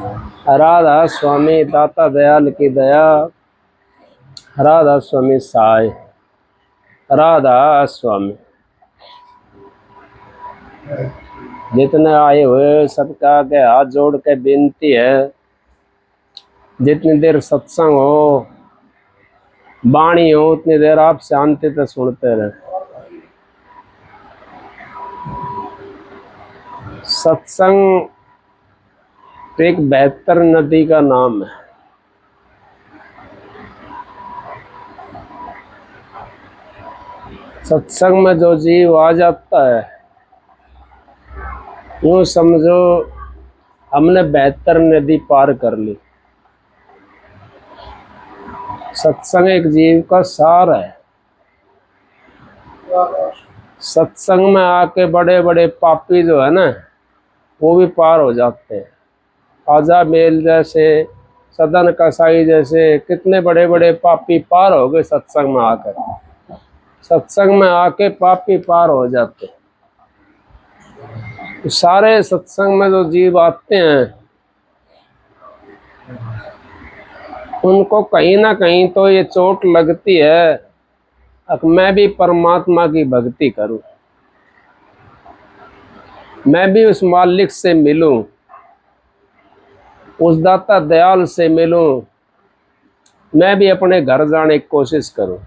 राधा स्वामी दाता दयाल की दया, राधा स्वामी साय, राधा स्वामी। जितने आए हुए सबका आगे हाथ जोड़ के विनती है, जितनी देर सत्संग हो, वाणी हो, उतनी देर आप शांति से सुनते रहे। सत्संग एक बेहतर नदी का नाम है। सत्संग में जो जीव आ जाता है, यूं समझो हमने बेहतर नदी पार कर ली। सत्संग एक जीव का सार है। सत्संग में आके बड़े बड़े पापी जो है ना, वो भी पार हो जाते हैं। आजा मेल जैसे, सदन कसाई जैसे कितने बड़े बड़े पापी पार हो गए सत्संग में आकर। सत्संग में आके पापी पार हो जाते हैं। तो सारे सत्संग में जो जीव आते हैं, उनको कहीं ना कहीं तो ये चोट लगती है, अब मैं भी परमात्मा की भक्ति करूं, मैं भी उस मालिक से मिलूं, उस दाता दयाल से मिलूं, मैं भी अपने घर जाने की कोशिश करूं।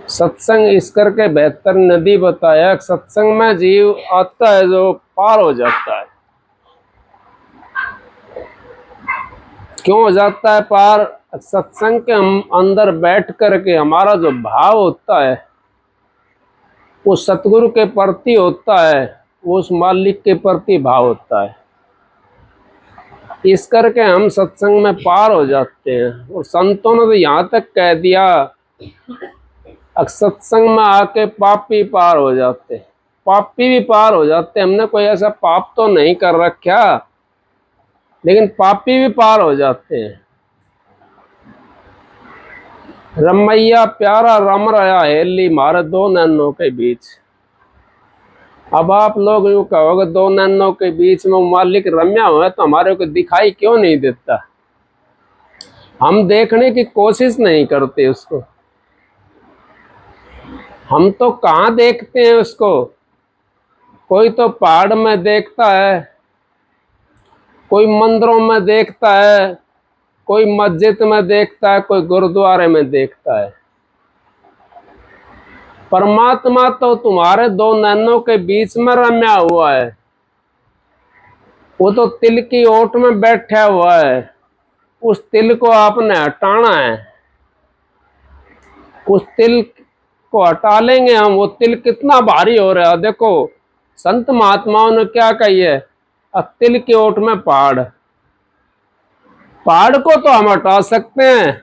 सत्संग इस करके बेहतर नदी बताया। सत्संग में जीव आता है जो पार हो जाता है। क्यों हो जाता है पार? सत्संग के हम अंदर बैठ करके हमारा जो भाव होता है वो सतगुरु के प्रति होता है, वो उस मालिक के प्रति भाव होता है। इस करके हम सत्संग में पार हो जाते हैं। और संतों ने तो यहाँ तक कह दिया, सत्संग में आके पापी पार हो जाते, पापी भी पार हो जाते। हमने कोई ऐसा पाप तो नहीं कर रखा, लेकिन पापी भी पार हो जाते हैं। रमैया प्यारा रम रहा हेली मारे दो नैनों के बीच। अब आप लोग यूं कहोगे दो नैनों के बीच में मालिक रम्या हुआ है तो हमारे को दिखाई क्यों नहीं देता? हम देखने की कोशिश नहीं करते उसको। हम तो कहाँ देखते हैं उसको? कोई तो पहाड़ में देखता है, कोई मंदिरों में देखता है, कोई मस्जिद में देखता है, कोई गुरुद्वारे में देखता है। परमात्मा तो तुम्हारे दो नैनों के बीच में रम्या हुआ है। वो तो तिल की ओट में बैठा हुआ है। उस तिल को आपने हटाना है। उस तिल को हटा लेंगे हम। वो तिल कितना भारी हो रहा है देखो। संत महात्माओं ने क्या कही है? अब तिल की ओट में पहाड़। पहाड़ को तो हम हटा सकते हैं,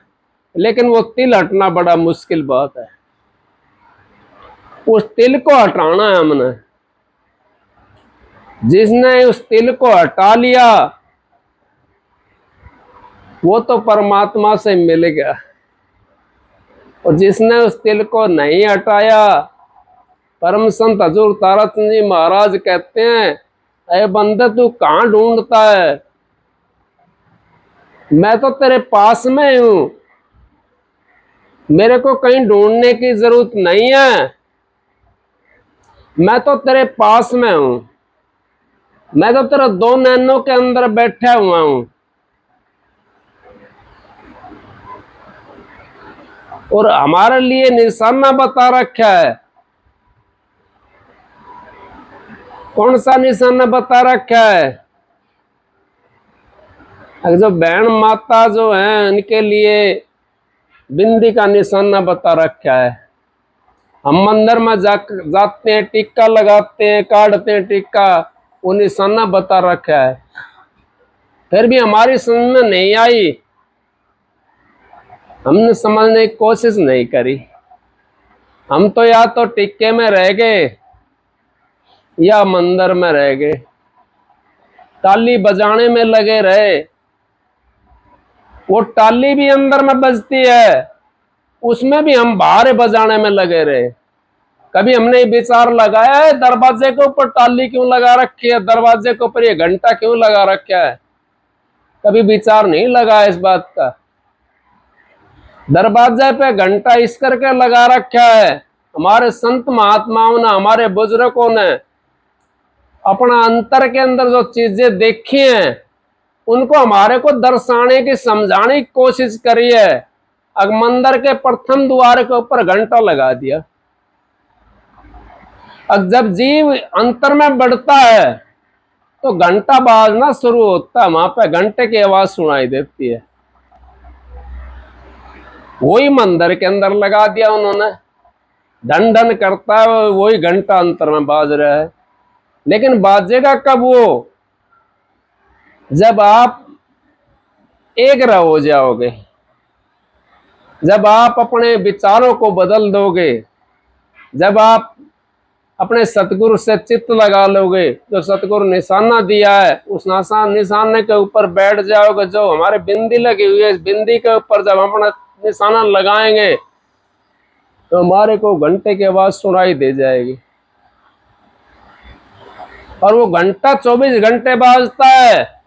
लेकिन वो तिल हटना बड़ा मुश्किल बात है। उस तिल को हटाना है हमने। जिसने उस तिल को हटा लिया वो तो परमात्मा से मिल गया, और जिसने उस तिल को नहीं हटाया, परम संत हजूर ताराचंद जी महाराज कहते हैं, अरे बंदे तू कहाँ ढूंढता है? मैं तो तेरे पास में हूं, मेरे को कहीं ढूंढने की जरूरत नहीं है। मैं तो तेरे पास में हूं, मैं तो तेरे दो नैनों के अंदर बैठा हुआ हूं। और हमारे लिए निशाना बता रखा है। कौन सा निशाना बता रखा है? जो बहन माता जो है उनके लिए बिंदी का निशाना बता रखा है। हम मंदिर में जाते हैं, टिक्का लगाते हैं, काटते हैं टिक्का, वो निशाना बता रखा है। फिर भी हमारी समझ में नहीं आई, हमने समझने की कोशिश नहीं करी। हम तो या तो टिक्के में रह गए या मंदिर में रह गए, ताली बजाने में लगे रहे। वो ताली भी अंदर में बजती है, उसमें भी हम बाहर बजाने में लगे रहे। कभी हमने विचार लगाया है दरवाजे के ऊपर टाली क्यों लगा रखी है, दरवाजे के ऊपर ये घंटा क्यों लगा रखा है? कभी विचार नहीं लगा इस बात का। दरवाजे पे घंटा इस करके लगा रखा है, हमारे संत महात्माओं ने, हमारे बुजुर्गों ने अपना अंतर के अंदर जो चीजें देखी हैं उनको हमारे को दर्शाने की, समझाने की कोशिश करी है। अब मंदिर के प्रथम द्वार के ऊपर घंटा लगा दिया। अब जब जीव अंतर में बढ़ता है तो घंटा बाजना शुरू होता है, वहां पे घंटे की आवाज सुनाई देती है। वही मंदिर के अंदर लगा दिया उन्होंने, ढन ढन करता है, वही घंटा अंतर में बाज रहा है। लेकिन बाजेगा कब वो? जब आप एक हो जाओगे, जब आप अपने विचारों को बदल दोगे, जब आप अपने सतगुरु से चित्त लगा लोगे, जो सतगुरु निशाना दिया है उस निशाने के ऊपर बैठ जाओगे। जो हमारे बिंदी लगी हुई है, इस बिंदी के ऊपर जब हम अपना निशाना लगाएंगे तो हमारे को घंटे की आवाज सुनाई दे जाएगी। और वो घंटा 24 घंटे बाजता है,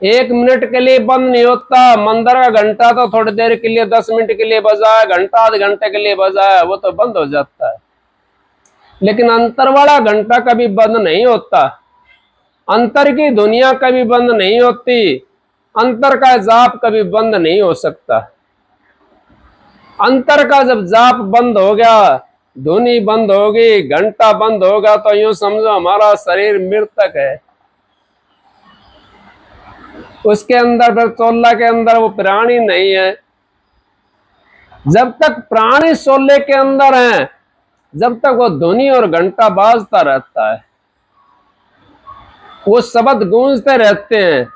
1 मिनट के लिए बंद नहीं होता। मंदिर का घंटा तो थोड़ी देर के लिए, 10 मिनट के लिए बजा है, घंटा आधे घंटे के लिए बजा है, वो तो बंद हो जाता है। लेकिन अंतर वाला घंटा कभी बंद नहीं होता। अंतर की दुनिया कभी बंद नहीं होती। अंतर का जाप कभी बंद नहीं हो सकता। अंतर का जब जाप बंद हो गया, धुनी बंद होगी, घंटा बंद होगा, तो यूं समझो हमारा शरीर मृतक है। उसके अंदर फिर चोला के अंदर वो प्राणी नहीं है। जब तक प्राणी शोले के अंदर है, जब तक वो ध्वनि और घंटा बाजता रहता है, वो शब्द गूंजते रहते हैं।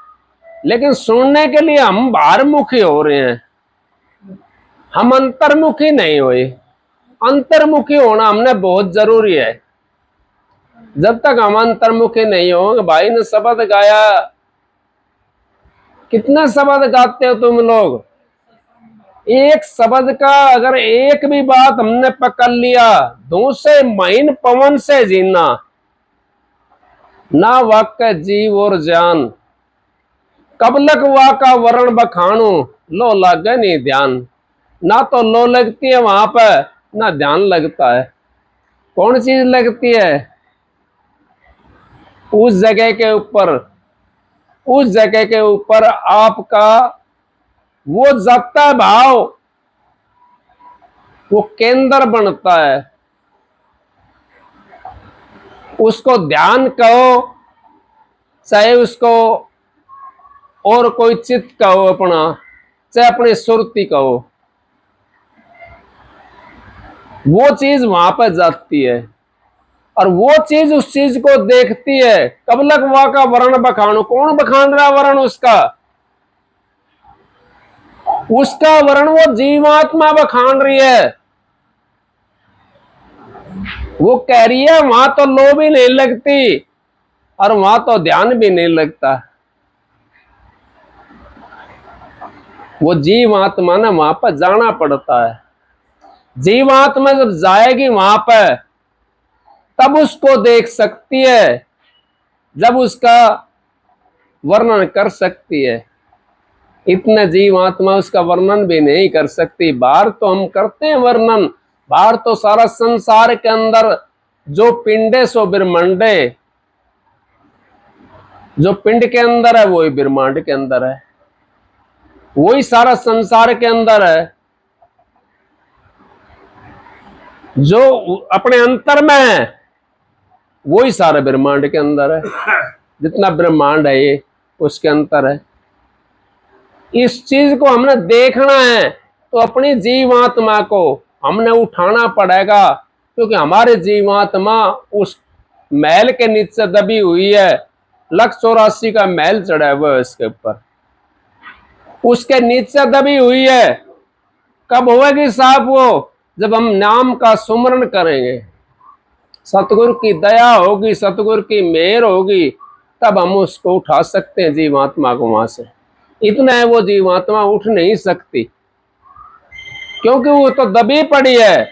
लेकिन सुनने के लिए हम बाहरमुखी हो रहे हैं, हम अंतर्मुखी नहीं हुए। अंतर्मुखी होना हमने बहुत जरूरी है। जब तक हम अंतर्मुखी नहीं होंगे, भाई ने शब्द गाया, कितने शब्द गाते हो तुम लोग? एक शब्द का अगर एक भी बात हमने पकड़ लिया, दूसरे महीन पवन से जीना, ना वाक्य जीव और जान, कबलक वाका वरण बखाणु, लो लागे नहीं ध्यान। ना तो लो लगती है वहां पर, ना ध्यान लगता है। कौन चीज लगती है? उस जगह के ऊपर, उस जगह के ऊपर आपका वो जाता है भाव, वो केंद्र बनता है। उसको ध्यान कहो, चाहे उसको और कोई चित्त कहो अपना, चाहे अपनी सुरती कहो, वो चीज वहां पर जाती है। और वो चीज उस चीज को देखती है। कबलक वा का वर्ण बखाणु, कौन बखान रहा वर्ण? उसका उसका वर्ण वो जीवात्मा बखान रही है। वो कह रही है वहां तो लो भी नहीं लगती और वहां तो ध्यान भी नहीं लगता। वो जीवात्मा ने वहां पर जाना पड़ता है। जीवात्मा जब जाएगी वहां पर, तब उसको देख सकती है, जब उसका वर्णन कर सकती है। इतने जीवात्मा उसका वर्णन भी नहीं कर सकती। बाहर तो हम करते हैं वर्णन, बाहर तो सारा संसार के अंदर जो पिंडे सो ब्रह्मांडे, जो पिंड के अंदर है वही ब्रह्मांड के अंदर है, वही सारा संसार के अंदर है। जो अपने अंतर में है वही सारे ब्रह्मांड के अंदर है। जितना ब्रह्मांड है ये उसके अंतर है। इस चीज को हमने देखना है तो अपनी जीवात्मा को हमने उठाना पड़ेगा, क्योंकि हमारे जीवात्मा उस महल के नीचे दबी हुई है। 184 का महल चढ़ा हुआ है इसके ऊपर, उसके नीचे दबी हुई है। कब होगी साहब वो? जब हम नाम का सुमरण करेंगे, सतगुरु की दया होगी, सतगुरु की मेहर होगी, तब हम उसको उठा सकते हैं जीवात्मा को वहां से। इतना है, वो जीवात्मा उठ नहीं सकती, क्योंकि वो तो दबी पड़ी है।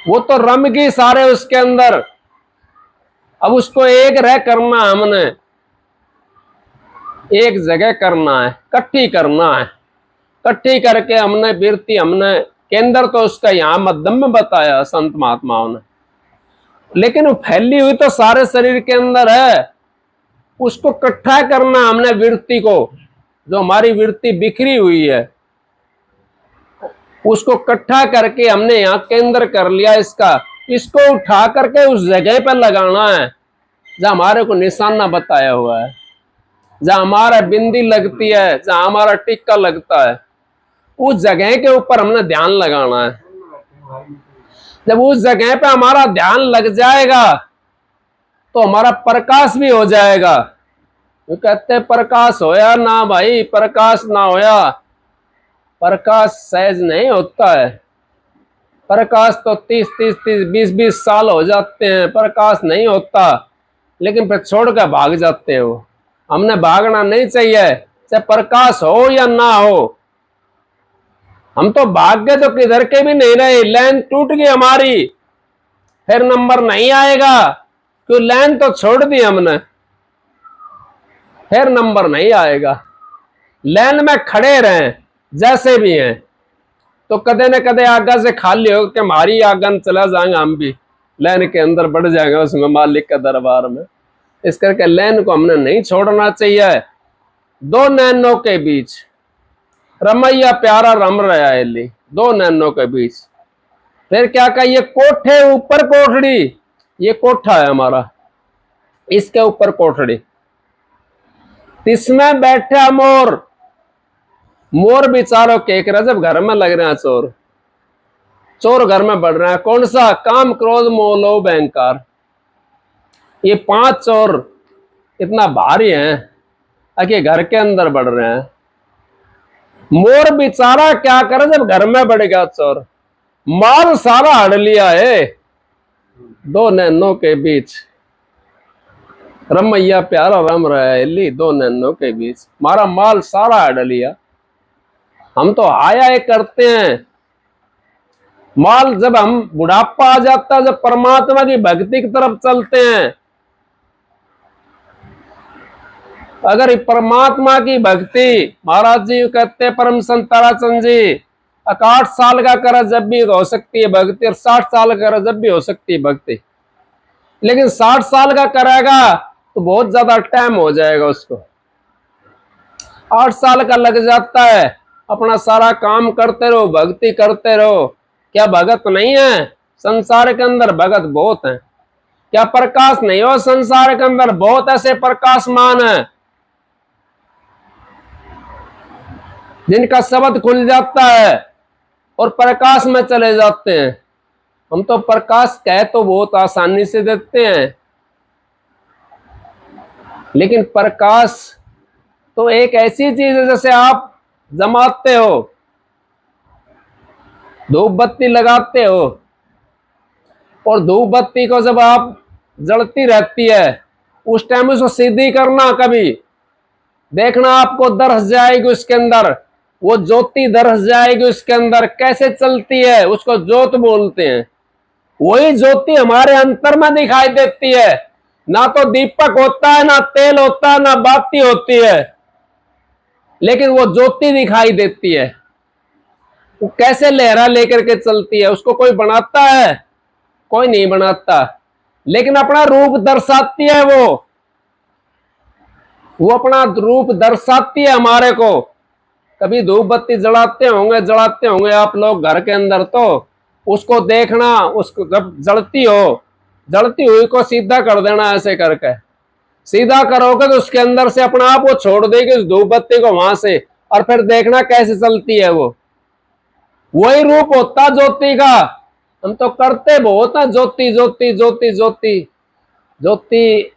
वो तो रम गई सारे उसके अंदर। अब उसको एक रह करना, हमने एक जगह करना है, इकट्ठी करना है। इकट्ठी करके हमने वृत्ति, हमने केंद्र तो उसका यहाँ मध्यम में बताया संत महात्माओं ने, लेकिन वो फैली हुई तो सारे शरीर के अंदर है। उसको इकट्ठा करना हमने वृत्ति को, जो हमारी वृत्ति बिखरी हुई है उसको इकट्ठा करके हमने यहाँ केंद्र कर लिया इसका। इसको उठा करके उस जगह पर लगाना है जहां हमारे को निशाना बताया हुआ है, जहां हमारा बिंदी लगती है, जहां हमारा टिक्का लगता है, उस जगह के ऊपर हमने ध्यान लगाना है। जब उस जगह पे हमारा ध्यान लग जाएगा तो हमारा प्रकाश भी हो जाएगा। वो कहते हैं प्रकाश होया ना भाई, प्रकाश ना होया। प्रकाश सहज नहीं होता है। प्रकाश तो 20 साल हो जाते हैं, प्रकाश नहीं होता, लेकिन फिर छोड़ कर भाग जाते हो। हमने भागना नहीं चाहिए, चाहे प्रकाश हो या ना हो। हम तो भाग गए तो किधर के भी नहीं रहे, लाइन टूट गई हमारी, फिर नंबर नहीं आएगा, क्यों लाइन तो छोड़ दी हमने, फिर नंबर नहीं आएगा। लाइन में खड़े रहें जैसे भी हैं, तो कदे न कदे आगा से खाली हो कि हमारी आगन चला जाएंगे, हम भी लाइन के अंदर बढ़ जाएंगे उसमें मालिक का दरबार में। इस करके लाइन को हमने नहीं छोड़ना चाहिए। दो नैनों के बीच रमैया प्यारा रम रहा है, ली दो नैनों के बीच। फिर क्या कहिए, कोठे ऊपर कोठड़ी, ये कोठा है हमारा, इसके ऊपर कोठड़ी, इसमें बैठा मोर। मोर बेचारों के एक रजब घर में लग रहे हैं चोर, चोर घर में बढ़ रहे हैं। कौन सा? काम क्रोध मोह लोभ अहंकार। ये 5 चोर इतना भारी हैं कि घर के अंदर बढ़ रहे हैं। मोर बेचारा क्या करे जब घर में बढ़ गया चोर, माल सारा हड़ लिया है दो नैनों के बीच। रमैया प्यारा रम रहा है ली दो नैनों के बीच, मारा माल सारा हड़ लिया। हम तो आया एक करते हैं माल, जब हम बुढ़ापा आ जाता है, जब परमात्मा की भक्ति की तरफ चलते हैं, अगर परमात्मा की भक्ति, महाराज जी कहते हैं परम संत ताराचंद जी, 60 साल का करा जब भी हो सकती है भक्ति, और 60 साल का करा जब भी हो सकती है भक्ति। लेकिन 60 साल का करेगा तो बहुत ज्यादा टाइम हो जाएगा उसको। 8 साल का लग जाता है, अपना सारा काम करते रहो, भक्ति करते रहो। क्या भगत नहीं है संसार के अंदर? भगत बहुत है। क्या प्रकाश नहीं हो संसार के अंदर? बहुत ऐसे प्रकाशमान है जिनका शब्द खुल जाता है और प्रकाश में चले जाते हैं। हम तो प्रकाश कह तो बहुत आसानी से देते हैं, लेकिन प्रकाश तो एक ऐसी चीज है जैसे आप जमाते हो, धूप बत्ती लगाते हो, और धूप बत्ती को जब आप जलती रहती है उस टाइम उसको सीधी करना, कभी देखना आपको दरस जाएगी उसके अंदर, वो ज्योति दरस जाएगी उसके अंदर। कैसे चलती है उसको ज्योत बोलते हैं। वही ज्योति हमारे अंतर में दिखाई देती है। ना तो दीपक होता है, ना तेल होता है, ना बाती होती है, लेकिन वो ज्योति दिखाई देती है। वो कैसे लहरा लेकर के चलती है, उसको कोई बनाता है? कोई नहीं बनाता, लेकिन अपना रूप दर्शाती है। वो अपना रूप दर्शाती है हमारे को। कभी धूप बत्ती जलाते होंगे आप लोग घर के अंदर, तो उसको देखना, उसको जब जलती हुई को सीधा कर देना, ऐसे करके सीधा करोगे तो उसके अंदर से अपना आप वो छोड़ देगी उस धूप बत्ती को वहां से, और फिर देखना कैसे चलती है वो। वही रूप होता ज्योति का। हम तो करते बहुत है ज्योति ज्योति ज्योति ज्योति ज्योति,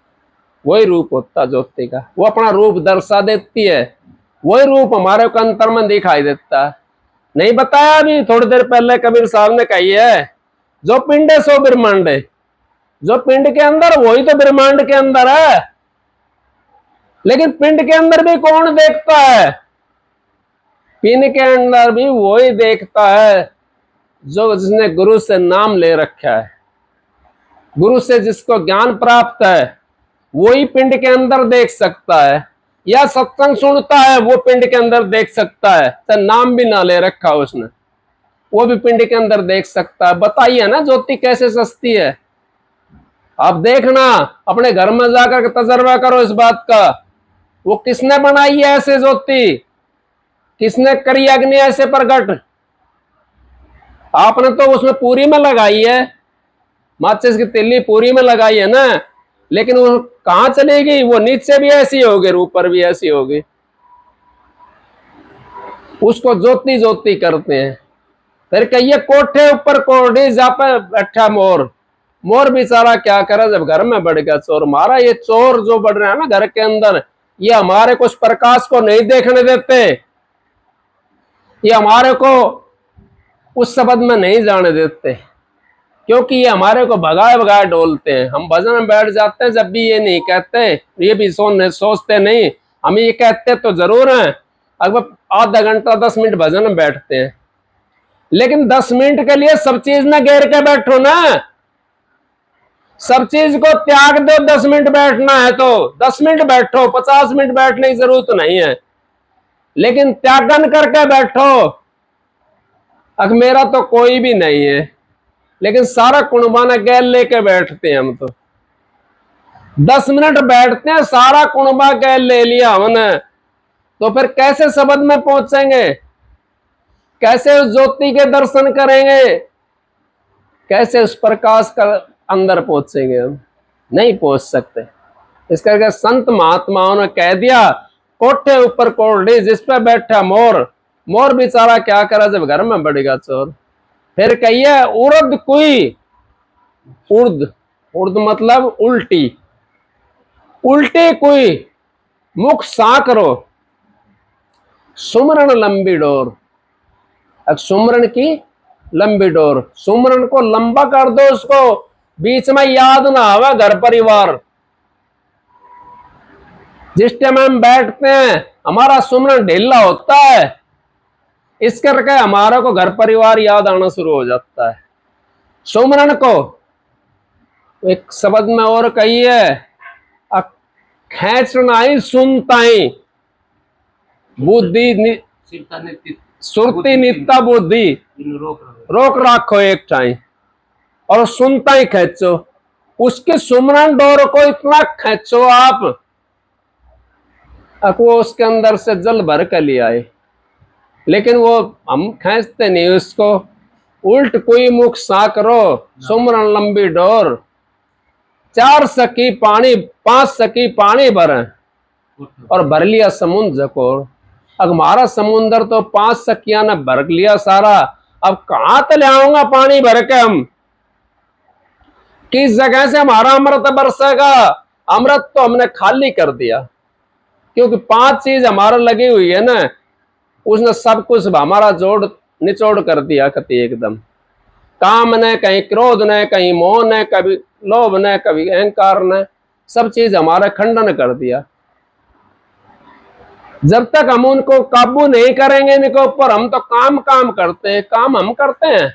वही रूप होता ज्योति का। वो अपना रूप दर्शा देती है, वही रूप हमारे को अंतर में दिखाई देता है। नहीं बताया अभी थोड़ी देर पहले कबीर साहब ने कही है, जो पिंड है सो ब्रह्मांड है। जो पिंड के अंदर वही तो ब्रह्मांड के अंदर है। लेकिन पिंड के अंदर भी कौन देखता है? पिंड के अंदर भी वही देखता है जो जिसने गुरु से नाम ले रखा है, गुरु से जिसको ज्ञान प्राप्त है, वही पिंड के अंदर देख सकता है, या सत्संग सुनता है वो पिंड के अंदर देख सकता है, तो नाम भी ना ले रखा उसने, वो भी पिंड के अंदर देख सकता है। बताइए ना ज्योति कैसे सस्ती है। आप देखना, अपने घर में जाकर तजर्बा करो इस बात का। वो किसने बनाई है ऐसे ज्योति, किसने करी अग्नि ऐसे प्रकट? आपने तो उसमें पूरी में लगाई है, माचिस की तिल्ली पूरी में लगाई है ना, लेकिन वो कहां चलेगी? वो नीचे भी ऐसी होगी, ऊपर भी ऐसी होगी। उसको ज्योति ज्योति करते हैं। फिर कहिए कोठे ऊपर कोठी जा पे बैठा मोर, मोर बेचारा क्या करे जब घर में बढ़ गया चोर। मारा ये चोर जो बढ़ रहे हैं ना घर के अंदर, ये हमारे को उस प्रकाश को नहीं देखने देते, ये हमारे को उस शब्द में नहीं जाने देते, क्योंकि ये हमारे को भगाए भगाए डोलते हैं। हम भजन में बैठ जाते हैं जब भी ये नहीं कहते, ये भी सोचते नहीं, हम ये कहते तो जरूर हैं, अगर आधा घंटा 10 मिनट भजन में बैठते हैं, लेकिन 10 मिनट के लिए सब चीज ना घेर के बैठो ना, सब चीज को त्याग दो। 10 मिनट बैठना है तो 10 मिनट बैठो, 50 मिनट बैठने की जरूरत नहीं है, लेकिन त्यागन करके बैठो। अब मेरा तो कोई भी नहीं है, लेकिन सारा कुणबाना गैल लेके बैठते हैं हम तो। 10 मिनट बैठते हैं, सारा कुणबा गैल ले लिया हमने, तो फिर कैसे शब्द में पहुंचेंगे? कैसे उस ज्योति के दर्शन करेंगे? कैसे उस प्रकाश का अंदर पहुंचेंगे? हम नहीं पहुंच सकते। इस करके संत महात्माओं ने कह दिया, कोठे ऊपर कोठी जिस पे बैठा मोर, मोर बेचारा क्या करा जब घर में बढ़ेगा चोर। फिर कहिए उर्द कोई, उर्द उर्द मतलब उल्टी, उल्टी कोई मुख साकरो, सुमरन लंबी डोर। अब सुमरन की लंबी डोर, सुमरन को लंबा कर दो, उसको बीच में याद ना आवे घर परिवार। जिस टाइम हम बैठते हैं हमारा सुमरन ढीला होता है, इस करके हमारा को घर परिवार याद आना शुरू हो जाता है। सुमरन को एक शब्द में और कही है, खेचना ही सुनता ही बुद्धि सुरती नित्ता बुद्धि रोक राखो एक टाइम, और सुनता ही खेचो। उसके सुमरन डोर को इतना खेचो आप, वो उसके अंदर से जल भर कर ले आए, लेकिन वो हम खींचते नहीं उसको। उल्ट कोई मुख साकरो, सुमरन लंबी डोर, 4 सकी पानी 5 सकी पानी भरे और भर लिया समुद्र को। अब हमारा समुद्र तो 5 सकिया ने भर लिया सारा, अब कहां तक ले आऊंगा पानी भर के? हम किस जगह से हमारा अमृत बरसेगा? अमृत तो हमने खाली कर दिया, क्योंकि 5 चीज हमारा लगी हुई है ना, उसने सब कुछ हमारा जोड़ निचोड़ कर दिया कति एकदम। काम ने, कहीं क्रोध ने, कहीं मोह ने, कभी लोभ ने, कभी अहंकार ने, सब चीज हमारा खंडन कर दिया। जब तक हम उनको काबू नहीं करेंगे इनके ऊपर, हम तो काम काम करते हैं, काम हम करते हैं।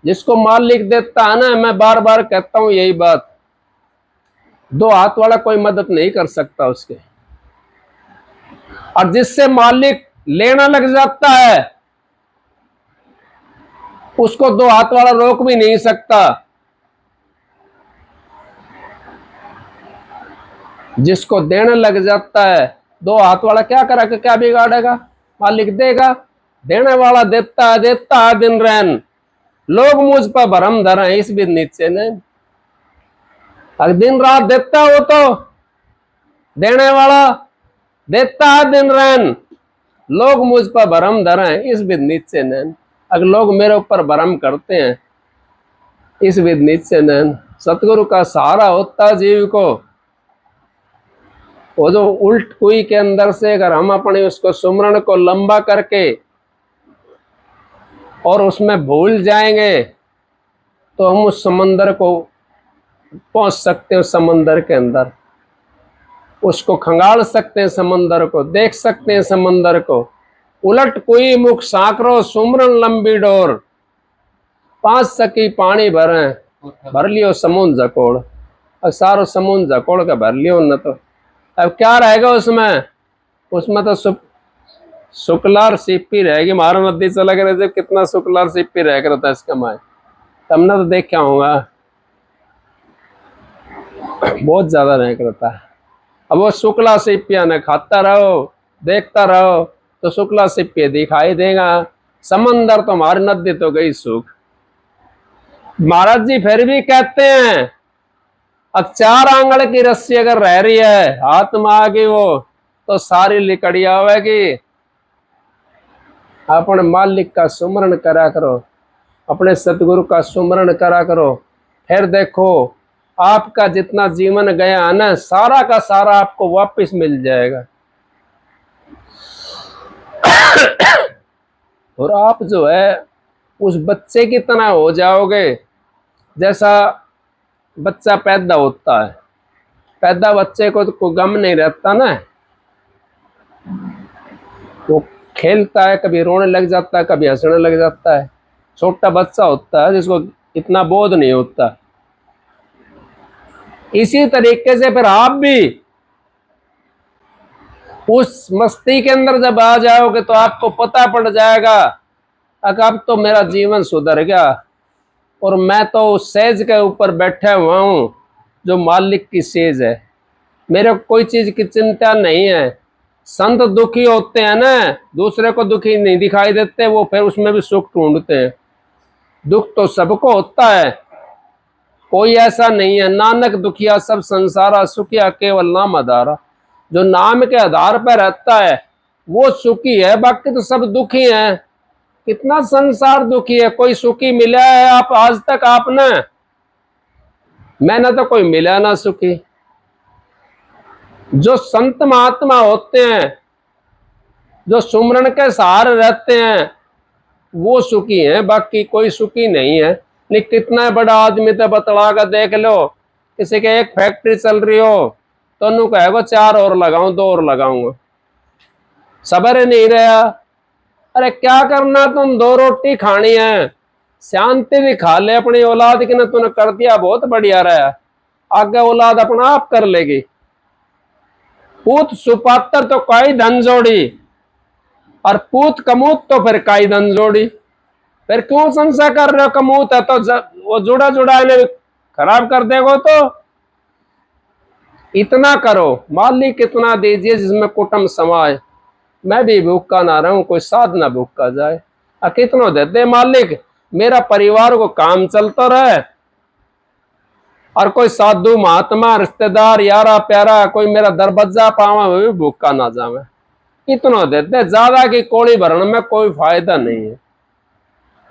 जिसको मालिक देता है ना, मैं बार बार कहता हूं यही बात, 2 हाथ वाला कोई मदद नहीं कर सकता उसके, और जिससे मालिक लेना लग जाता है उसको 2 हाथ वाला रोक भी नहीं सकता। जिसको देने लग जाता है 2 हाथ वाला क्या करेगा, क्या बिगाड़ेगा? मालिक देगा, देने वाला देता है दिन रैन। लोग मुझ पर भरम धरे इस भी नीचे ने, अगर दिन रात देता हो तो देने वाला देता है दिन रैन। लोग मुझ पर भरम धरे इस भी नीचे नैन, अगर लोग मेरे ऊपर भरम करते हैं इस विध नीचे नैन। सतगुरु का सहारा होता जीव को। वो जो उल्ट कुई के अंदर से अगर हम अपने उसको सुमरण को लंबा करके और उसमें भूल जाएंगे तो हम उस समंदर को पहुंच सकते हैं। उस समंदर के अंदर उसको खंगाल सकते हैं, समंदर को देख सकते हैं, समंदर को। उलट कोई मुख साकरो सुमरन लंबी डोर, 5 सकी पानी भरे, भर लियो समुद्र जकोड़, और सारो समुद्र जकोड़ के भर लियो न, तो अब क्या रहेगा उसमें? उसमें तो शुक्लार सिप्पी रहेगी। मारो नदी चला कर जब कितना शुक्लार सिप्पी रह कर होता है इसका माए, तुमने तो देख क्या होगा, बहुत ज्यादा रह कर होता है। अब वो शुक्ला सिप्पिया ने खाता रहो, देखता रहो, तो शुक्ला सिप्पी दिखाई देगा। समंदर तो हमारी नदी तो गई सूख। महाराज जी फिर भी कहते हैं, अब 4 आंगल की रस्सी अगर रह रही है हाथ में आ गई वो, तो सारी लिकड़िया होगी। अपने मालिक का सुमरण करा करो, अपने सतगुरु का सुमरण करा करो, फिर देखो आपका जितना जीवन गया है ना, सारा का सारा आपको वापस मिल जाएगा। और आप जो है उस बच्चे की तरह हो जाओगे, जैसा बच्चा पैदा होता है। पैदा बच्चे को तो कोई गम नहीं रहता ना, वो खेलता है, कभी रोने लग जाता है, कभी हंसने लग जाता है। छोटा बच्चा होता है जिसको इतना बोध नहीं होता। इसी तरीके से फिर आप भी उस मस्ती के अंदर जब आ जाओगे तो आपको पता पड़ जाएगा अब तो मेरा जीवन सुधर गया, और मैं तो उस सेज के ऊपर बैठा हुआ हूं जो मालिक की सेज है। मेरे को कोई चीज की चिंता नहीं है। संत दुखी होते हैं ना, दूसरे को दुखी नहीं दिखाई देते, वो फिर उसमें भी सुख ढूंढते हैं। दुख तो सबको होता है, कोई ऐसा नहीं है। नानक दुखिया सब संसारा, सुखिया केवल नाम आधारा। जो नाम के आधार पर रहता है वो सुखी है, बाकी तो सब दुखी हैं। कितना संसार दुखी है, कोई सुखी मिला है आप आज तक आपने? मैंने तो कोई मिला ना सुखी। जो संत महात्मा होते हैं, जो सुमरण के सहारे रहते हैं, वो सुखी हैं, बाकी कोई सुखी नहीं है। नहीं, कितना बड़ा आदमी तो बतला कर देख लो, किसी के एक फैक्ट्री चल रही हो तो नु कहेगा 4 और लगाऊं, 2 और लगाऊंगा, सबर नहीं रहा। अरे क्या करना, तुम 2 रोटी खानी है, शांति भी खा ले अपनी औलाद की, ना तूने कर दिया बहुत बढ़िया रहा, आगे औलाद अपना आप कर लेगी। पूत सुपात्र तो काई धन जोड़ी, और पूत कमूत तो फिर काई धन जोड़ी। फिर क्यों संशय कर रहे हो? कमूत है तो वो जुड़ा जुड़ा इन्हें खराब कर देगो। तो इतना करो, मालिक इतना दीजिए जिसमें कुटुंब समाए। मैं भी भूखा ना रहूं, कोई साध ना भूखा जाए। कितना देते मालिक, मेरा परिवार को काम चलता रहे, और कोई साधु महात्मा रिश्तेदार यारा प्यारा कोई मेरा दरवाजा पावा, वो भी भूखा ना जावे। इतना देते, ज्यादा की कोड़ी भरने में कोई फायदा नहीं है।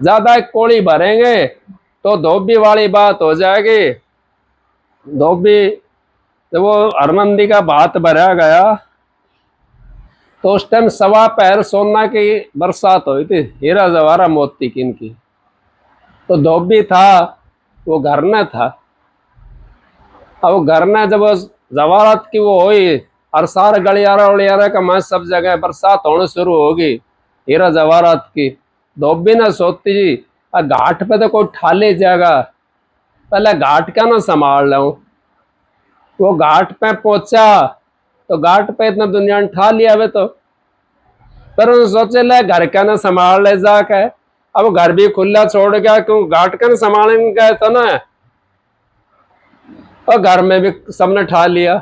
ज्यादा कोड़ी भरेंगे तो धोबी वाली बात हो जाएगी। धोबी जब वो हरमंदी का भात भरा गया तो उस टाइम 1.25 पैर सोना की बरसात हुई थी, हीरा जवाहरा मोती की इनकी। तो धोबी था वो घर में था। अब घर में जब जवाहरात की वो हुई, और सारे गलियारा उलियारा का मैं सब जगह बरसात होने शुरू होगी हीरा जवाहरात की। धोबी ने सोचती जी घाट पे तो कोई ठाले जाएगा, पहले घाट का ना संभाल लूं। वो घाट पे पहुंचा तो घाट पे इतना दुनिया ने ठा लिया वे, तो पर उन्होंने सोचे ले घर का ना संभाल ले जाके। अब घर भी खुला छोड़ गया, क्यों घाट का ना संभालने गए तो ना, और घर में भी सबने ठा लिया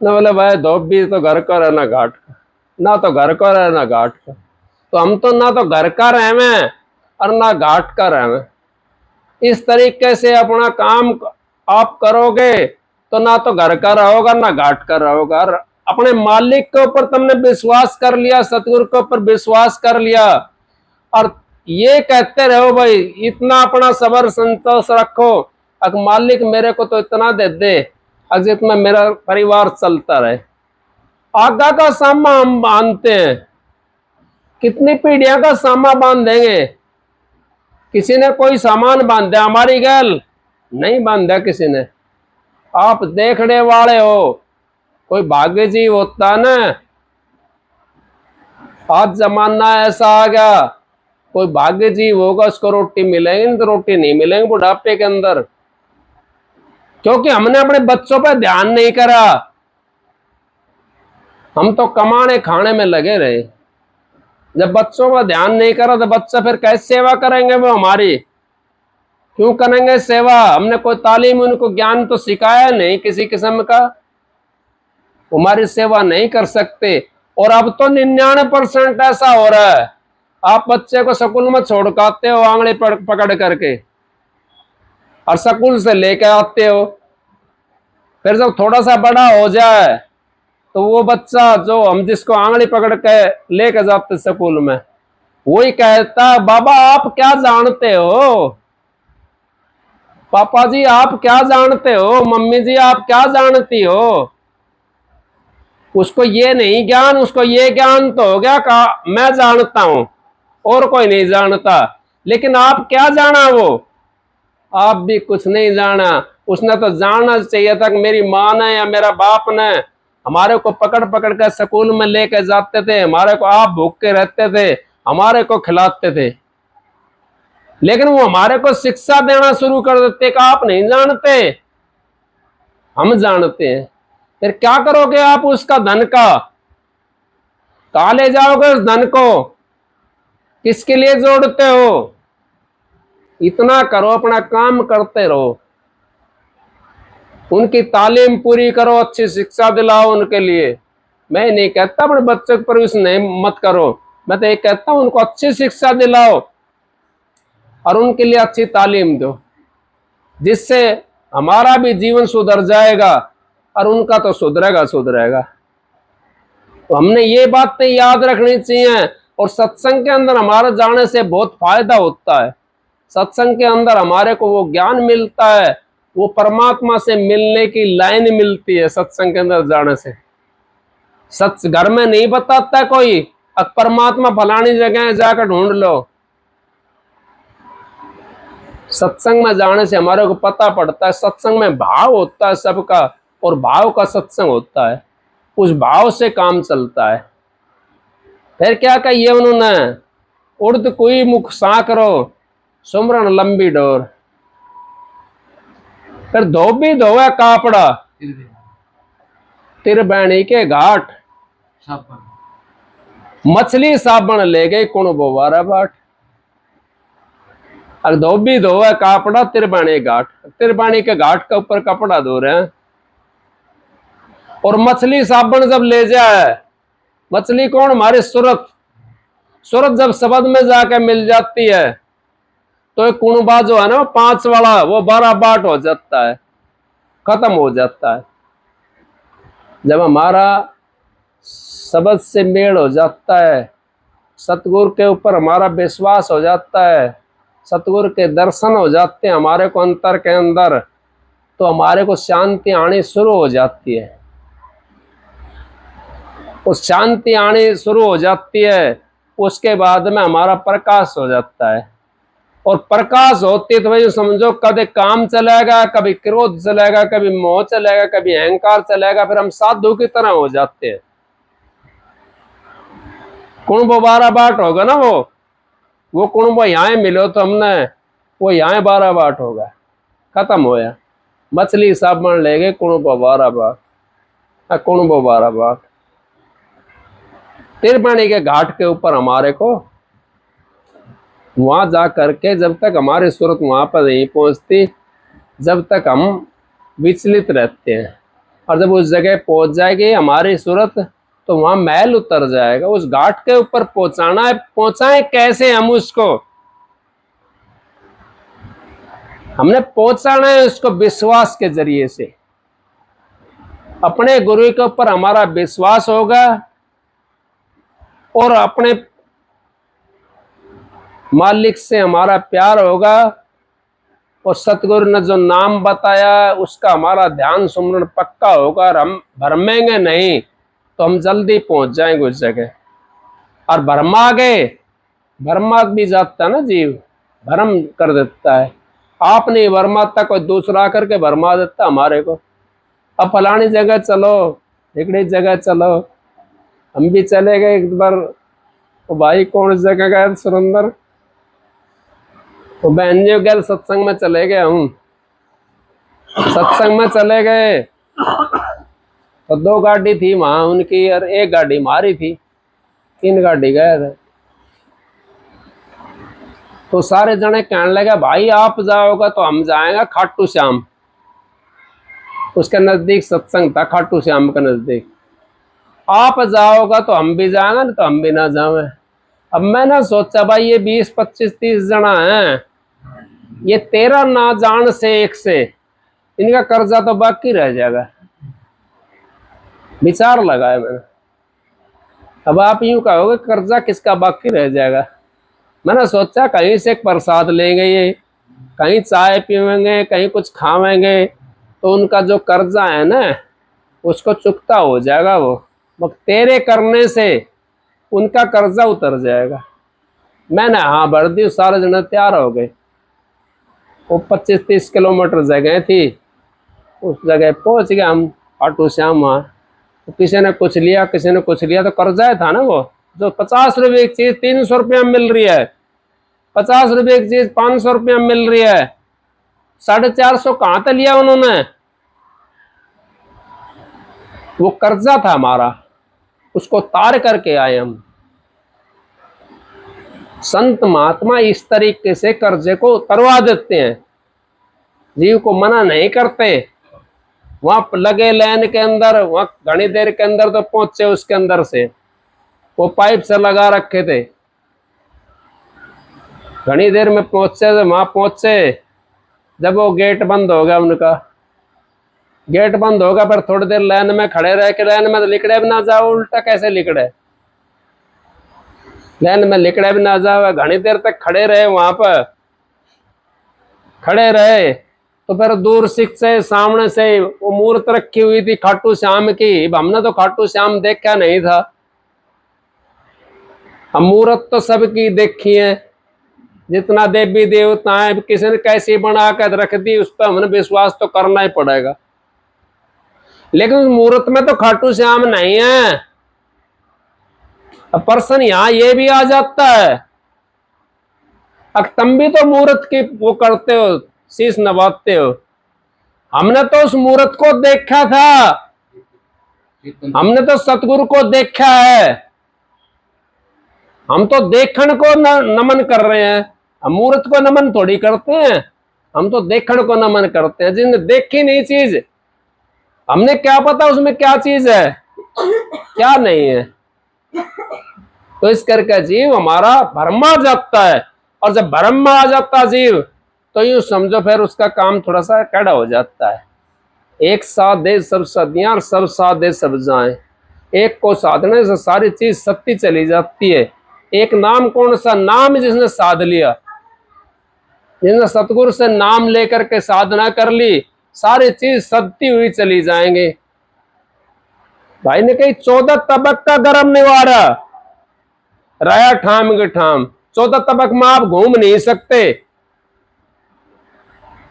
ना। बोले भाई धोबी तो घर का रहना घाट का, ना तो घर का रहना घाट का। तो हम तो ना तो घर का रहे और ना घाट का रहे। इस तरीके से अपना काम आप करोगे तो ना तो घर का रहोगा ना घाट का रहोगा। अपने मालिक के ऊपर तुमने विश्वास कर लिया, सतगुरु के ऊपर विश्वास कर लिया, और ये कहते रहो भाई इतना अपना सबर संतोष रखो, अगर मालिक मेरे को तो इतना दे दे जितना मेरा परिवार चलता रहे। आगा का सामा हम बांधते हैं, कितनी पीढ़ियां का सामा बांधेंगे? किसी ने कोई सामान बांधा हमारी गैल नहीं बांधा किसी ने। आप देखने वाले हो, कोई भाग्य जीव होता ना। आज जमाना ऐसा आ गया, कोई भाग्य जीव होगा उसको रोटी मिलेगी, नहीं तो रोटी नहीं मिलेगी बुढ़ापे के अंदर, क्योंकि हमने अपने बच्चों पर ध्यान नहीं करा। हम तो कमाने खाने में लगे रहे। जब बच्चों का ध्यान नहीं करा तो बच्चा फिर कैसे सेवा करेंगे वो हमारी? क्यों करेंगे सेवा? हमने कोई तालीम उनको ज्ञान तो सिखाया नहीं किसी किस्म का, हमारी सेवा नहीं कर सकते। और अब तो 99% ऐसा हो रहा है, आप बच्चे को स्कूल में छोड़ कर आते हो आंगली पकड़ करके, और स्कूल से लेकर आते हो, फिर जब थोड़ा सा बड़ा हो जाए तो वो बच्चा जो हम जिसको आंगली पकड़ के लेके जाते स्कूल में, वही कहता बाबा आप क्या जानते हो, पापा जी आप क्या जानते हो, मम्मी जी आप क्या जानती हो। उसको ये नहीं ज्ञान, उसको ये ज्ञान तो हो गया का मैं जानता हूं और कोई नहीं जानता। लेकिन आप क्या जाना? वो आप भी कुछ नहीं जाना। उसने तो जानना चाहिए था कि मेरी माँ ने या मेरा बाप ने हमारे को पकड़ पकड़ कर स्कूल में लेकर जाते थे, हमारे को आप भूखे रहते थे, हमारे को खिलाते थे। लेकिन वो हमारे को शिक्षा देना शुरू कर देते कि आप नहीं जानते, हम जानते हैं। फिर क्या करोगे आप उसका धन का? कहां ले जाओगे उस धन को? किसके लिए जोड़ते हो? इतना करो, अपना काम करते रहो, उनकी तालीम पूरी करो, अच्छी शिक्षा दिलाओ उनके लिए। मैं नहीं कहता अपने बच्चों पर परवरिश नहीं मत करो, मैं तो ये कहता हूं उनको अच्छी शिक्षा दिलाओ और उनके लिए अच्छी तालीम दो, जिससे हमारा भी जीवन सुधर जाएगा और उनका तो सुधरेगा। तो हमने ये बातें याद रखनी चाहिए। और सत्संग के अंदर हमारे जाने से बहुत फायदा होता है। सत्संग के अंदर हमारे को वो ज्ञान मिलता है, वो परमात्मा से मिलने की लाइन मिलती है सत्संग के अंदर जाने से। सत्य घर में नहीं बताता कोई, अब परमात्मा फलानी जगह जाकर ढूंढ लो। सत्संग में जाने से हमारे को पता पड़ता है, सत्संग में भाव होता है सबका, और भाव का सत्संग होता है, उस भाव से काम चलता है। फिर क्या कहिए उन्होंने, उर्द कोई मुख साकरो सुमरन लंबी डोर। फिर धोबी धोवे कापड़ा तिरबैनी के घाट, मछली साबण ले गई कुण बोवारा बाट। और धोबी धोवे कापड़ा तिरबाणी घाट, तिरबाणी के घाट के ऊपर कपड़ा धो रहे हैं। और मछली साबण जब ले जाए, मछली कौन? हमारी सूरत। सूरत जब शब्द में जाकर मिल जाती है तो एक कुणबा जो है ना 5 वाला, वो 12 बाट हो जाता है, खत्म हो जाता है। जब हमारा शब्द से मेल हो जाता है, सतगुरु के ऊपर हमारा विश्वास हो जाता है, सतगुरु के दर्शन हो जाते हैं हमारे को अंतर के अंदर, तो हमारे को शांति आनी शुरू हो जाती है। उस शांति आनी शुरू हो जाती है, उसके बाद में हमारा प्रकाश हो जाता है। और प्रकाश होती तो भाई समझो कभी काम चलेगा, कभी क्रोध चलेगा, कभी मोह चलेगा, कभी अहंकार चलेगा, फिर हम साधु की तरह हो जाते हैं। कुणबो 12 बाट होगा ना, वो कुणबो यहाँ मिलो तो हमने, वो यहाँ 12 बाट होगा, खत्म होया। मछली साबण ले गए कुणबो 12 बाट, कुणबो 12 बाट। तिरपानी के घाट के ऊपर हमारे को वहां जा करके, जब तक हमारी सूरत वहां पर नहीं पहुंचती, जब तक हम विचलित रहते हैं। और जब उस जगह पहुंच जाएगी हमारी सूरत, तो वहां महल उतर जाएगा। उस घाट के ऊपर पहुंचाना है, पहुंचाए कैसे हम उसको? हमने पहुंचाना है उसको विश्वास के जरिए से। अपने गुरु के ऊपर हमारा विश्वास होगा और अपने मालिक से हमारा प्यार होगा, और सतगुरु ने जो नाम बताया उसका हमारा ध्यान सुमरण पक्का होगा, और हम भरमेंगे नहीं तो हम जल्दी पहुंच जाएंगे उस जगह। और भरमा गए, भरमा भी जाता है ना जीव, भरम कर देता है। आप नहीं भरमाता, कोई दूसरा करके भरमा देता हमारे को। अब फलानी जगह चलो, इकड़ी जगह चलो, हम भी चले गए एक बार। तो भाई कौन सी जगह गए? सुरेंद्र तो बहन जी गैर सत्संग में चले गए, हम सत्संग में चले गए तो 2 गाड़ी थी वहां उनकी और 1 गाड़ी हमारी थी, 3 गाड़ी गए थे। तो सारे जने कहने लगे भाई आप जाओगे तो हम जाएंगे खाटू श्याम। उसके नजदीक सत्संग था, खाटू श्याम के नजदीक। आप जाओगे तो हम भी जाएंगे, नहीं तो हम भी ना जावे। अब मैंने सोचा भाई ये 20, 25, 30 जना हैं, ये 13 ना जान से 1 से इनका कर्जा तो बाकी रह जाएगा। विचार लगाया मैंने। अब आप यूं कहोगे कर्जा किसका बाकी रह जाएगा। मैंने सोचा कहीं से एक प्रसाद लेंगे, ये कहीं चाय पीवेंगे, कहीं कुछ खावेंगे, तो उनका जो कर्जा है ना उसको चुकता हो जाएगा। वो तेरे करने से उनका कर्जा उतर जाएगा। मैंने हाँ भर दी, सारे जने तैयार हो गए। वो 25-30 किलोमीटर जगह थी, उस जगह पहुंच गए हम खाटू श्याम। वहाँ तो किसी ने कुछ लिया, किसी ने कुछ लिया, तो कर्जा था ना वो, जो 50 रुपए की चीज 300 रुपया में मिल रही है, 50 रुपए की चीज 500 रुपया में मिल रही है, 450 कहाँ तक लिया उन्होंने। वो कर्जा था हमारा, उसको तार करके आए हम। संत महात्मा इस तरीके से कर्जे को उतरवा देते हैं, जीव को मना नहीं करते। वहां लगे लाइन के अंदर, वहां घनी देर के अंदर तो पहुंचे, उसके अंदर से वो पाइप से लगा रखे थे। घनी देर में पहुंचे, वहां पहुंचे जब वो गेट बंद हो गया उनका, गेट बंद होगा पर थोड़ी देर लाइन में खड़े रह के, लाइन में तो लिकड़े भी ना जाओ, उल्टा कैसे लिकड़े, लाइन में लिकड़े भी ना जाओ। घनी देर तक खड़े रहे, वहां पर खड़े रहे तो फिर दूर से सामने से वो मूर्त रखी हुई थी खाटू श्याम की। हमने तो खाटू श्याम देखा नहीं था, हम मूर्त तो सबकी देखी है, जितना देवी देवता है किसी ने कैसी बना कर रख दी, उस पर हमने विश्वास तो करना ही पड़ेगा। लेकिन उस मूर्त में तो खाटू श्याम नहीं है। अब पर्सन यहां ये भी आ जाता है, अब तुम भी तो मूर्त की वो करते हो, शीश नवाते हो। हमने तो उस मूर्त को देखा था, हमने तो सतगुरु को देखा है। हम तो देखण को नमन कर रहे हैं, हम मूर्त को नमन थोड़ी करते हैं, हम तो देखण को नमन करते हैं। जिसने देखी नहीं चीज, हमने क्या पता उसमें क्या चीज है क्या नहीं है। तो इस करके जीव हमारा भरमा जाता है, और जब भरम में आ जाता जीव तो यूं समझो फिर उसका काम थोड़ा सा कड़ा हो जाता है। एक साथ दे सब सदियां और सब साथ दे सब जाएं, एक को साधने से सारी चीज सत्ती चली जाती है। एक नाम कौन सा नाम, जिसने साध लिया, जिसने सतगुरु से नाम लेकर के साधना कर ली, सारी चीज सत्ती हुई चली जाएंगे। भाई ने कही 14 तबक का गर्म निवारा रहा ठाम के ठाम। 14 तबक में आप घूम नहीं सकते।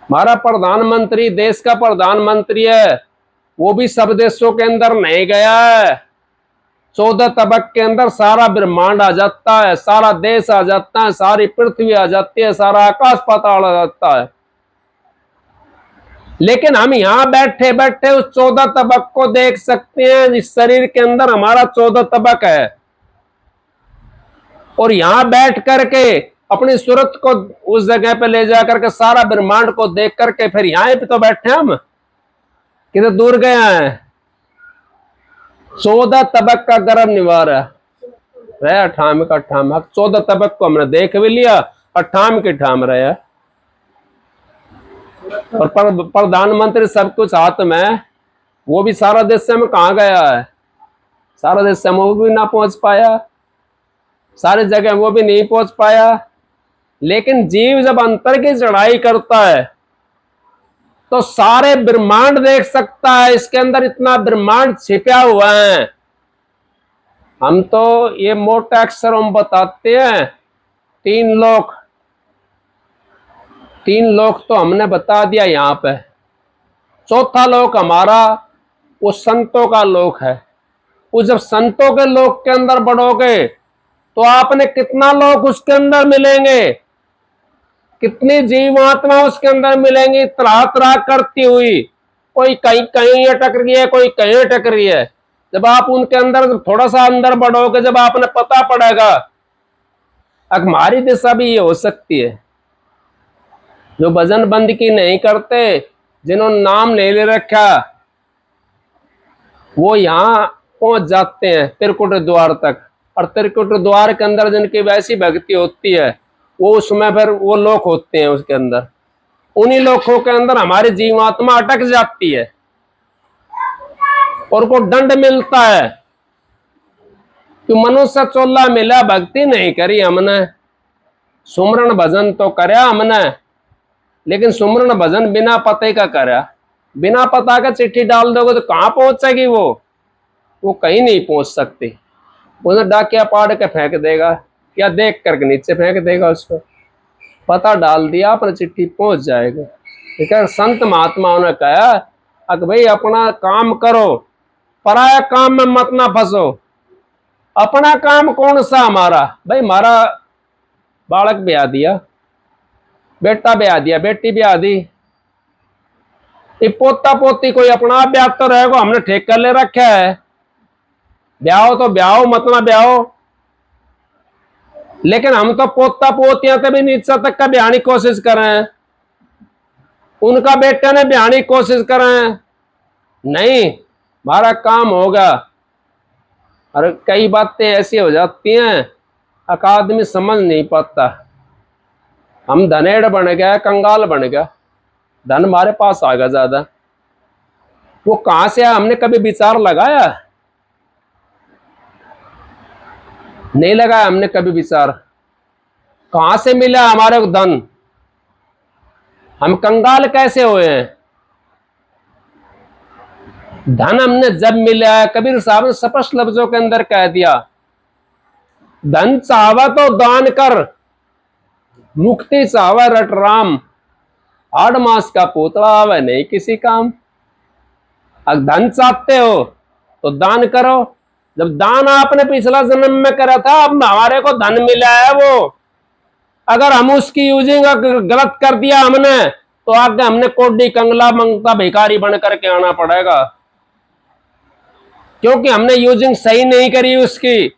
हमारा प्रधानमंत्री देश का प्रधानमंत्री है, वो भी सब देशों के अंदर नहीं गया है। 14 तबक के अंदर सारा ब्रह्मांड आ जाता है, सारा देश आ जाता है, सारी पृथ्वी आ जाती है, सारा आकाश पाताल आ जाता है। लेकिन हम यहां बैठे बैठे उस 14 तबक को देख सकते हैं। इस शरीर के अंदर हमारा 14 तबक है, और यहां बैठ करके अपनी सूरत को उस जगह पे ले जाकर के सारा ब्रह्मांड को देख करके फिर यहां पे तो बैठे हम, किधर दूर गए हैं। 14 तबक का गर्म निवारा रहे ठाम का ठाम। 14 तबक को हमने देख भी लिया और ठाम के ठाम रहे। और प्रधानमंत्री सब कुछ हाथ में, वो भी सारा देश से में कहाँ गया है, सारा देश से वो भी ना पहुंच पाया, सारी जगह वो भी नहीं पहुंच पाया। लेकिन जीव जब अंतर की चढ़ाई करता है तो सारे ब्रह्मांड देख सकता है। इसके अंदर इतना ब्रह्मांड छिपा हुआ है। हम तो ये मोटे अक्षरों में बताते हैं, 3 लोक तो हमने बता दिया यहाँ पे। चौथा लोक हमारा वो संतों का लोक है। वो जब संतों के लोक के अंदर बढ़ोगे तो आपने कितना लोक उसके अंदर मिलेंगे, कितनी जीवात्मा उसके अंदर मिलेंगी त्राह त्राह करती हुई, कोई कहीं कहीं अटक रही है, कोई कहीं अटक रही है। जब आप उनके अंदर थोड़ा सा अंदर बढ़ोगे, जब आपने पता पड़ेगा, हमारी दिशा भी ये हो सकती है। जो भजन बंदगी नहीं करते, जिन्होंने नाम नहीं ले रखा, वो यहाँ पहुंच जाते हैं त्रिकुट द्वार तक। और त्रिकुट द्वार के अंदर जिनकी वैसी भक्ति होती है, वो उसमें फिर वो लोक होते हैं उसके अंदर। उन्हीं लोकों के अंदर हमारी जीवात्मा अटक जाती है और को दंड मिलता है कि मनुष्य चोला मिला, भक्ति नहीं करी हमने, सुमरण भजन तो करया हमने, लेकिन सुमरण भजन बिना पते का करया। बिना पता का चिट्ठी डाल दोगे तो कहां पहुंचेगी वो कहीं नहीं पहुंच सकती। उन्हें डाकिया पाड़ के फेंक देगा या देख करके नीचे फेंक देगा उसको। पता डाल दिया अपने चिट्ठी पहुंच जाएगा। ठीक है, संत महात्माओं ने कहा कि भाई अपना काम करो, पराया काम में मत ना फंसो। अपना काम कौन सा हमारा? भाई हमारा बालक ब्याह दिया, बेटा ब्याह दिया, बेटी ब्याह दी, पोता पोती कोई अपना ब्याह तो रहेगा, हमने ठेका ले रखा है। ब्याहो तो ब्याहो, मत ना ब्याहो। लेकिन हम तो पोता पोतियां तभी नीचा तक का ब्याह की कोशिश कर रहे हैं, उनका बेटे ने ब्याह की कोशिश कर रहे हैं। नहीं, हमारा काम होगा। और कई बातें ऐसी हो जाती हैं आदमी समझ नहीं पाता। हम धनेड़ बन गया, कंगाल बन गया, धन हमारे पास आ गया ज्यादा। वो कहां से आया, हमने कभी विचार लगाया? नहीं लगाया हमने कभी विचार। कहां से मिला हमारे को धन? हम कंगाल कैसे हुए हैं? धन हमने जब मिला है, कबीर साहब ने स्पष्ट लफ्जों के अंदर कह दिया, धन चाहवा तो दान कर, मुक्ति चाहवा रट राम, 8 मास का पुतला आवे नहीं किसी काम। अगर धन चाहते हो तो दान करो। जब दान आपने पिछला जन्म में करा था, अब हमारे को धन मिला है, वो अगर हम उसकी यूजिंग गलत कर दिया हमने, तो आगे हमने कोडी कंगला मंगता भिखारी बन करके आना पड़ेगा, क्योंकि हमने यूजिंग सही नहीं करी उसकी।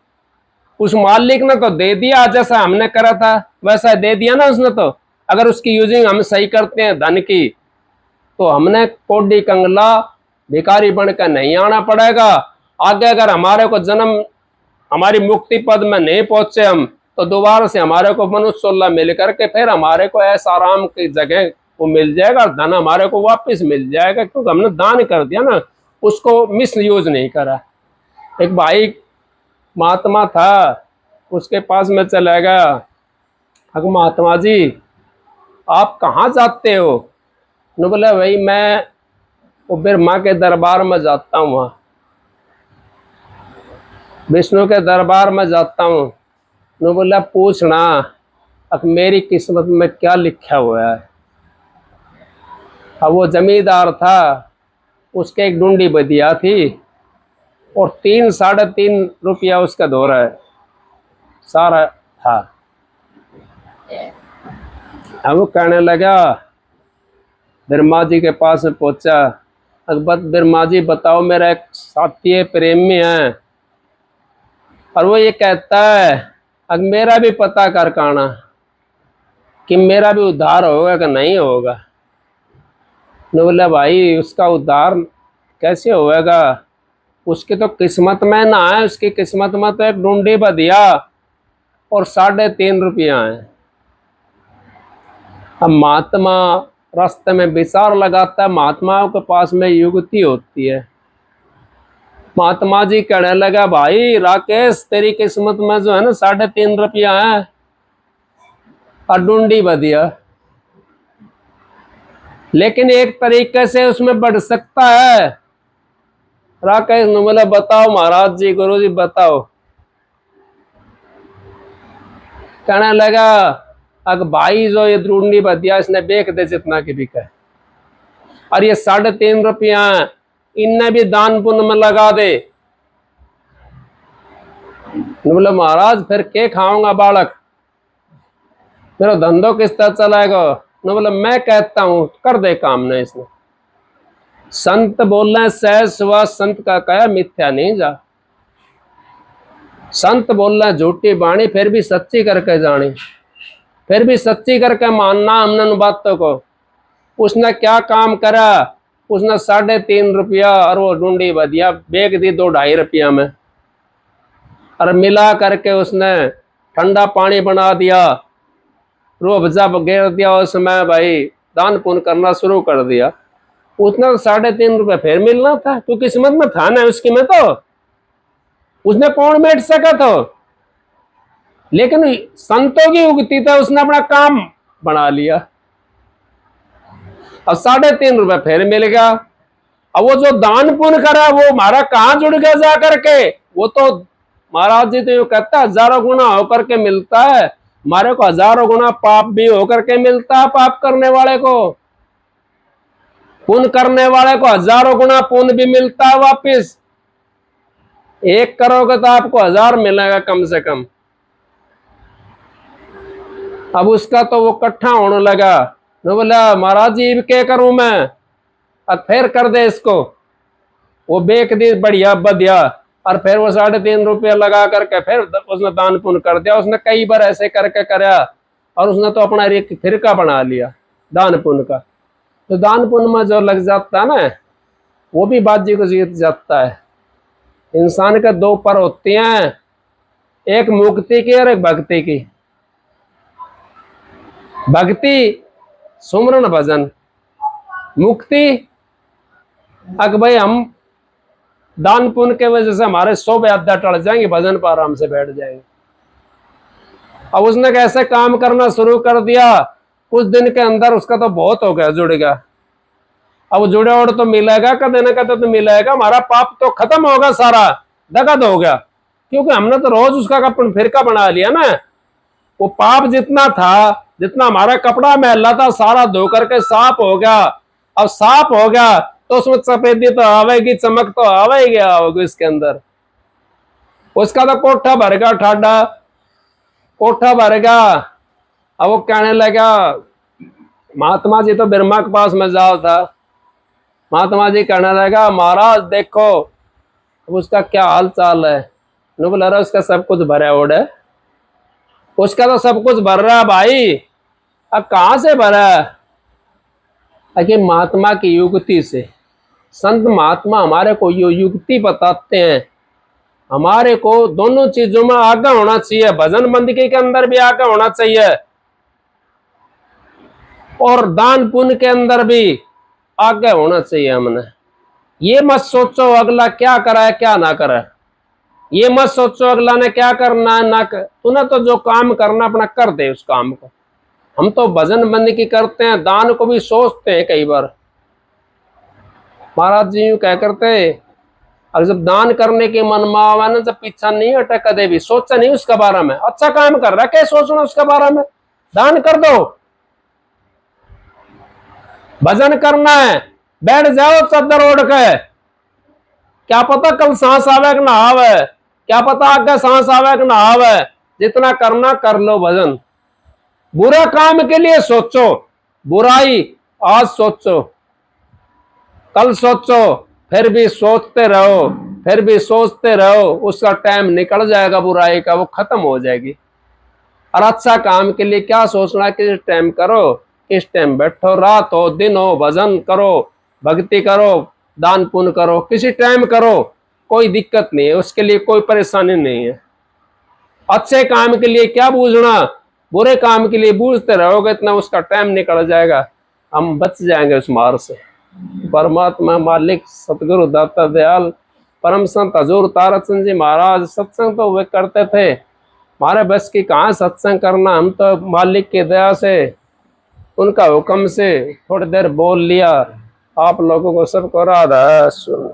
उस मालिक ने तो दे दिया, जैसा हमने करा था वैसा दे दिया ना उसने। तो अगर उसकी यूजिंग हम सही करते हैं धन की, तो हमने कोडी कंगला भिखारी बनकर नहीं आना पड़ेगा। आगे अगर हमारे को जन्म हमारी मुक्ति पद में नहीं पहुंचे हम, तो दोबारा से हमारे को मनुष्य सोल्ला मिल करके फिर हमारे को ऐसा आराम की जगह वो मिल जाएगा, धन हमारे को वापस मिल जाएगा, क्योंकि हमने दान कर दिया ना, उसको मिस यूज नहीं करा। एक भाई महात्मा था, उसके पास में चला गया, अगर महात्मा जी आप कहाँ जाते हो? उन्होंने बोला भाई मैं वो ब्रह्मा के दरबार में जाता हूँ, वहाँ विष्णु के दरबार में जाता हूँ। उन्होंने बोला पूछना अब मेरी किस्मत में क्या लिखा हुआ है। अब वो जमींदार था, उसके एक डूंडी बदिया थी और 3 साढ़े 3 रुपया उसका धोरा है सारा था। अब वो कहने लगा, ब्रह्मा जी के पास में पहुंचा, अकबर ब्रह्मा जी बताओ मेरा एक साथी है, प्रेमी है, और वो ये कहता है अब मेरा भी पता कर काना कि मेरा भी उद्धार होगा कि नहीं होगा। ने बोला भाई उसका उद्धार कैसे होगा, उसकी तो किस्मत में ना है, उसकी किस्मत में तो एक डूंडी बदिया और 3.5 रुपया है। अब महात्मा रास्ते में विचार लगाता है, महात्माओं के पास में युक्ति होती है। महात्मा जी कहने लगा भाई राकेश तेरी किस्मत में जो है ना 3.5 रुपया है और डूंडी बदिया, लेकिन एक तरीके से उसमें बढ़ सकता है। राकेश ने बोला बताओ महाराज जी, गुरु जी बताओ। कहने लगा अगर भाई जो ये डूंडी बदिया इसने बेच दे जितना की बिका है, और ये 3.5 रुपया इनने भी दान पुण्य में लगा दे। बोला महाराज फिर के खाऊंगा बालक? मेरा धंधो किस तरह चलाएगा? न बोला मैं कहता हूं कर दे काम नहीं इसने। संत बोलना सहज सुभाष, संत का कहा मिथ्या नहीं जा। संत बोलना झूठी बाणी, फिर भी सच्ची करके जानी, फिर भी सच्ची करके मानना हमने उन बातों को। उसने क्या काम करा? उसने 3.5 रुपया और वो ढूंढी बदिया बेच दी 2-2.5 रुपया में, और मिला करके उसने ठंडा पानी बना दिया, रूह अफ़ज़ा गेर दिया उसमें, भाई दान पुण्य करना शुरू कर दिया। उसने तो 3.5 रुपये फिर मिलना था, तो किस्मत में था ना उसकी में, तो उसने कौन बैठ सका था। लेकिन संतों की उगती था, उसने अपना काम बना लिया। अब 3.5 रुपये फिर मिल गया। अब वो जो दान पुण्य करा वो हमारा कहाँ जुड़ गया जा करके? वो तो महाराज जी तो कहता है 1000 गुना होकर के मिलता है, हमारे को 1000 गुना पाप भी होकर के मिलता है। पाप करने वाले को, पुण्य करने वाले को 1000 गुना पुण्य भी मिलता है वापिस। 1 करोगे तो आपको 1000 मिलेगा कम से कम। अब उसका तो वो इकट्ठा होने लगा। न बोला महाराज जी क्या करूं मैं? अब फिर कर दे इसको। वो बेच दी बढ़िया बदिया, और फिर वो 3.5 रुपया लगा करके फिर उसने दान पुण्य कर दिया। उसने कई बार ऐसे करके कराया, और उसने तो अपना एक फिरका बना लिया दान पुण्य का। तो दान पुण्य में जो लग जाता है ना, वो भी बाजी को जीत जाता है। इंसान के 2 पर होती हैं, एक मुक्ति की और एक भक्ति की। भक्ति सुमरन भजन, मुक्ति अगर भाई हम दान पुण्य के वजह से हमारे 100 व्याध्या टल जाएंगे, भजन पर आराम से बैठ जाएंगे। अब उसने कैसे काम करना शुरू कर दिया, कुछ दिन के अंदर उसका तो बहुत हो गया, जुड़ गया। अब जुड़े और तो मिलेगा, कदे न कदे तो मिलेगा। हमारा पाप तो खत्म होगा, सारा दगद हो गया, क्योंकि हमने तो रोज उसका अपन फिरका बना लिया ना। वो पाप जितना था, जितना हमारा कपड़ा मैला था, सारा धो करके साफ हो गया। अब साफ हो गया तो उसमें सफेदी तो आवेगी, चमक तो आवेगी होगी इसके अंदर। उसका तो कोठा भर गया, ठाडा कोठा भर गया। अब वो कहने लगा, महात्मा जी तो ब्रह्मा के पास में जाओ था। महात्मा जी कहने लगा महाराज देखो अब उसका क्या हाल चाल है। बोला रहा उसका सब कुछ भरा ओढ़ है, उसका तो सब कुछ भर रहा है भाई। अब कहां से भरा है? कि महात्मा की युक्ति से। संत महात्मा हमारे को यो युक्ति बताते हैं। हमारे को दोनों चीजों में आगे होना चाहिए, भजन बंदगी के अंदर भी आगे होना चाहिए, और दान पुण्य के अंदर भी आगे होना चाहिए। हमने ये मत सोचो अगला क्या करा है क्या ना करा है, ये मत सोचो अगला ने क्या करना है ना कर। तूने तो जो काम करना अपना कर दे उस काम को। हम तो भजन बंदगी करते हैं, दान को भी सोचते हैं कई बार। महाराज जी यूं क्या करते, और जब दान करने के मन में आवा ना, जब पीछा नहीं हटे, कदे भी सोचा नहीं उसका बारे में। अच्छा काम कर रहा है, क्या सोचना उसका बारे में, दान कर दो। भजन करना है, बैठ जाओ चद्दर ओढ़ के, क्या पता कल सांस आवे कि ना आवे, क्या पता आगे सांस आवे कि ना आवे। जितना करना कर लो भजन। बुरा काम के लिए सोचो, बुराई आज सोचो, कल सोचो, फिर भी सोचते रहो, फिर भी सोचते रहो, उसका टाइम निकल जाएगा बुराई का, वो खत्म हो जाएगी। और अच्छा काम के लिए क्या सोचना, किस टाइम करो, किस टाइम बैठो, रात हो दिन हो, भजन करो, भक्ति करो, दान पुण्य करो, किसी टाइम करो, कोई दिक्कत नहीं है, उसके लिए कोई परेशानी नहीं है। अच्छे काम के लिए क्या बूझना, बुरे काम के लिए बूझते रहोगे, इतना उसका टाइम निकल जाएगा, हम बच जाएंगे उस मार से। परमात्मा मालिक सतगुरु दाता दयाल परम संत हजूर तारा चंद जी महाराज सत्संग तो वे करते थे, हमारे बस की कहाँ सत्संग करना। हम तो मालिक की दया से, उनका हुक्म से थोड़ी देर बोल लिया। आप लोगों को सबको राधा सुन।